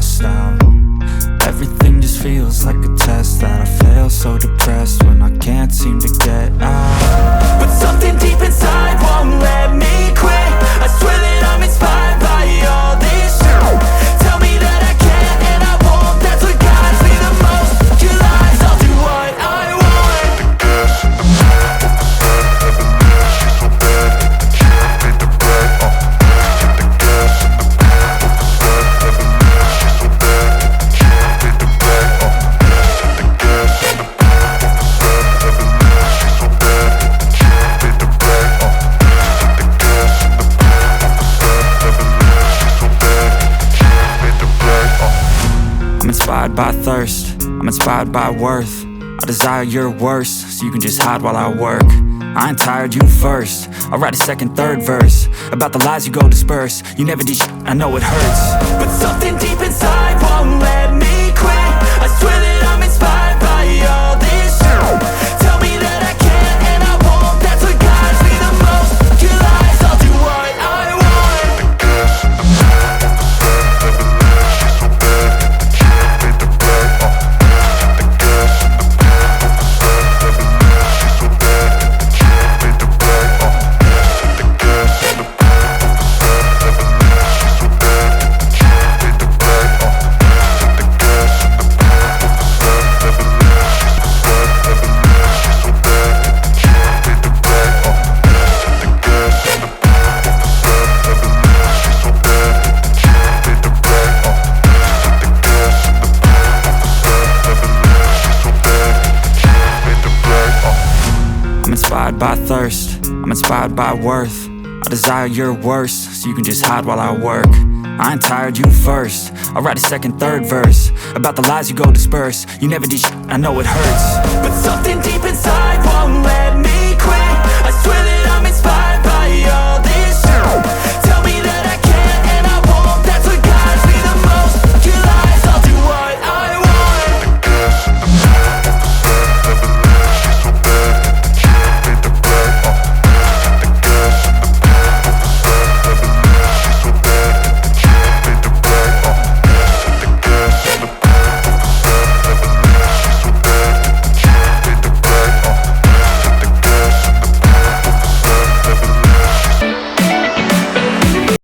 stressed out. Everything just feels like a test that I fail. So depressed when I can't seem to get out. But something deep inside won't let me quit. I swear that I'm inspired by all this shit. Tell me that I can't and I won't. That's what guides me the most. Your lies, I'll do what I want. I'm inspired by thirst, I'm inspired by worth. I desire your worst, so you can just hide while I work. I ain't tired, you first. I'll write a second, third verse about the lies you go disperse. You never did shit, I know it hurts. But something deep inside won't let me quit. I swear that I'm inspired by all this shit. Tell me that I can't and I won't. That's what guides me the most. Your lies, I'll do what I want. I'm inspired by thirst, I'm inspired by worth. I desire your worst, so you can just hide while I work. I ain't tired, you first. I'll write a second, third verse about the lies you go disperse. You never did shit, I know it hurts. But something deep inside won't let